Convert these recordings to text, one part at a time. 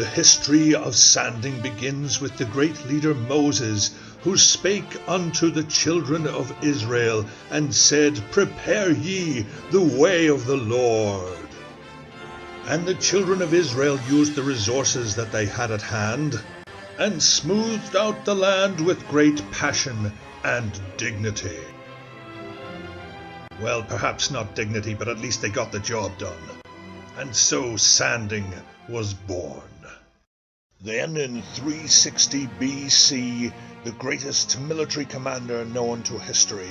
The history of sanding begins with the great leader Moses, who spake unto the children of Israel, and said, Prepare ye the way of the Lord. And the children of Israel used the resources that they had at hand, and smoothed out the land with great passion and dignity. Well, perhaps not dignity, but at least they got the job done. And so sanding was born. Then in 360 BC, the greatest military commander known to history,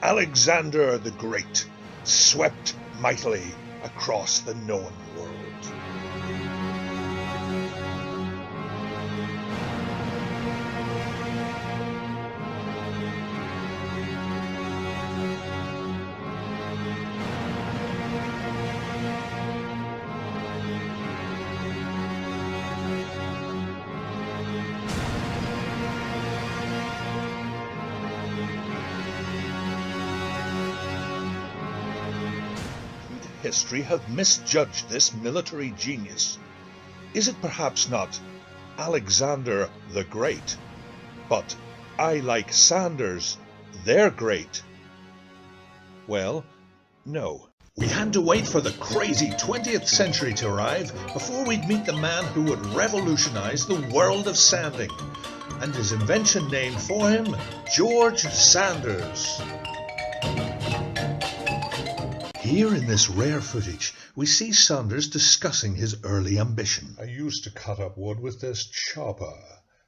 Alexander the Great, swept mightily across the known world. History have misjudged this military genius. Is it perhaps not Alexander the Great, but I like Sanders, they're great? Well, no. We had to wait for the crazy 20th century to arrive before we'd meet the man who would revolutionize the world of sanding, and his invention named for him, George Sanders. Here in this rare footage, we see Sanders discussing his early ambition. I used to cut up wood with this chopper,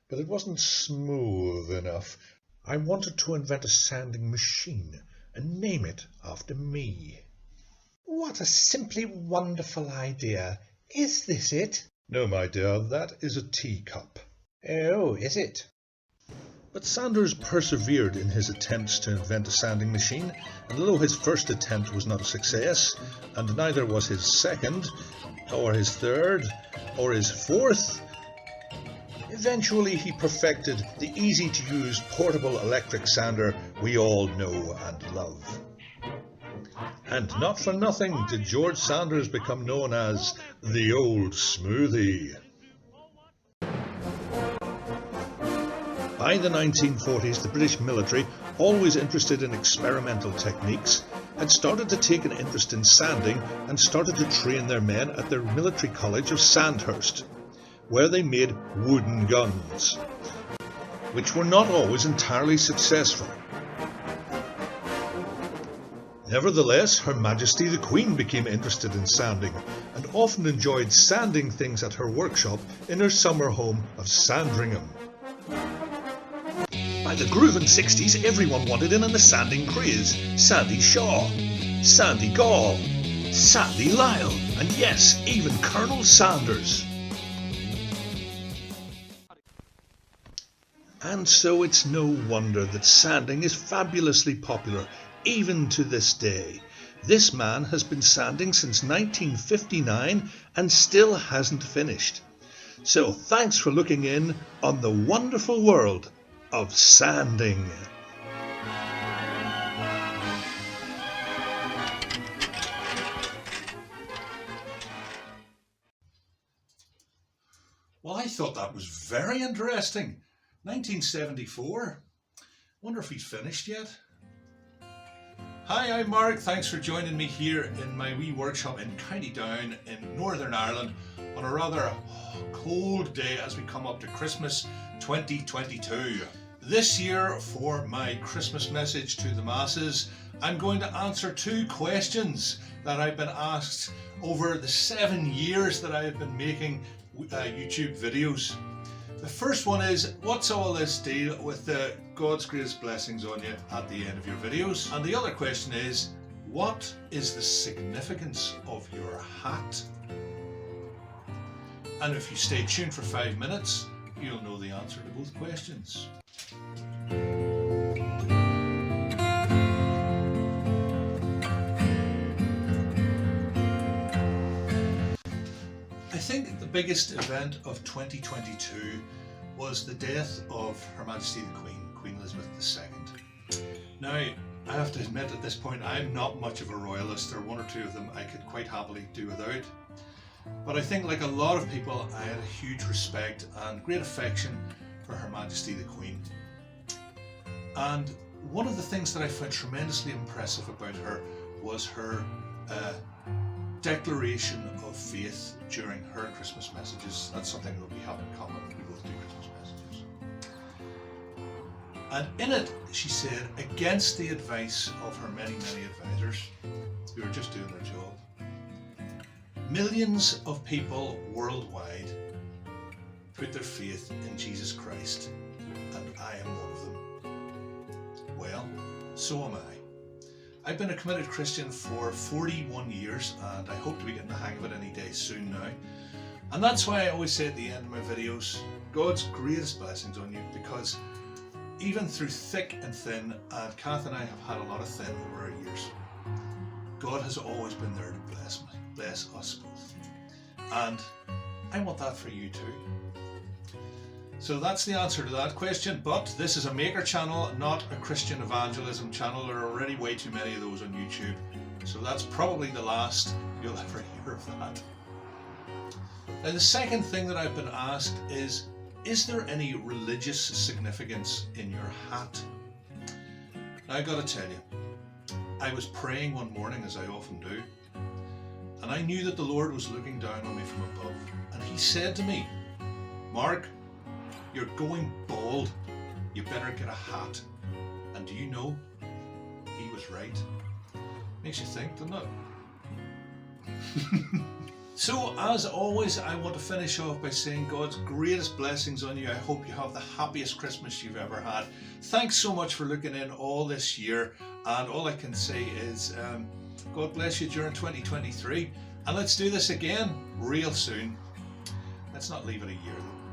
but it wasn't smooth enough. I wanted to invent a sanding machine and name it after me. What a simply wonderful idea. Is this it? No, my dear, that is a teacup. Oh, is it? But Sanders persevered in his attempts to invent a sanding machine, and although his first attempt was not a success, and neither was his second, or his third, or his fourth, eventually he perfected the easy-to-use portable electric sander we all know and love. And not for nothing did George Sanders become known as the Old Smoothie. By the 1940s, the British military, always interested in experimental techniques, had started to take an interest in sanding and started to train their men at their military college of Sandhurst, where they made wooden guns, which were not always entirely successful. Nevertheless, Her Majesty the Queen became interested in sanding and often enjoyed sanding things at her workshop in her summer home of Sandringham. By the grooving 60s, everyone wanted in on the sanding craze. Sandy Shaw, Sandy Gall, Sandy Lyle, and yes, even Colonel Sanders. And so it's no wonder that sanding is fabulously popular, even to this day. This man has been sanding since 1959 and still hasn't finished. So thanks for looking in on the wonderful world of sanding. Well, I thought that was very interesting. 1974. Wonder if he's finished yet. Hi, I'm Mark. Thanks for joining me here in my wee workshop in County Down in Northern Ireland on a rather cold day as we come up to Christmas 2022. This year, for my Christmas message to the masses, I'm going to answer two questions that I've been asked over the 7 years that I've been making YouTube videos. The first one is, what's all this deal with the God's greatest blessings on you at the end of your videos? And the other question is, what is the significance of your hat? And if you stay tuned for 5 minutes, you'll know the answer to both questions. I think the biggest event of 2022 was the death of Her Majesty the Queen, Queen Elizabeth II. Now, I have to admit at this point, I'm not much of a royalist. There are one or two of them I could quite happily do without. But I think, like a lot of people, I had a huge respect and great affection for Her Majesty the Queen. And one of the things that I found tremendously impressive about her was her declaration of faith during her Christmas messages. That's something that we have in common. We both do Christmas messages. And in it, she said, against the advice of her many, many advisors who are just doing their job, millions of people worldwide put their faith in Jesus Christ, and I am one of them. Well, so am I. I've been a committed Christian for 41 years, and I hope to be getting the hang of it any day soon now. And that's why I always say at the end of my videos, God's greatest blessings on you, because even through thick and thin, and Kath and I have had a lot of thin over our years, God has always been there to bless us both. And I want that for you too. So that's the answer to that question, but this is a maker channel, not a Christian evangelism channel. There are already way too many of those on YouTube, so that's probably the last you'll ever hear of that. Now, the second thing that I've been asked is there any religious significance in your hat? Now, I gotta tell you, I was praying one morning, as I often do, and I knew that the Lord was looking down on me from above, and He said to me, Mark, you're going bald. You better get a hat. And do you know? He was right. Makes you think, doesn't it? So, as always, I want to finish off by saying God's greatest blessings on you. I hope you have the happiest Christmas you've ever had. Thanks so much for looking in all this year. And all I can say is, God bless you during 2023. And let's do this again real soon. Let's not leave it a year though.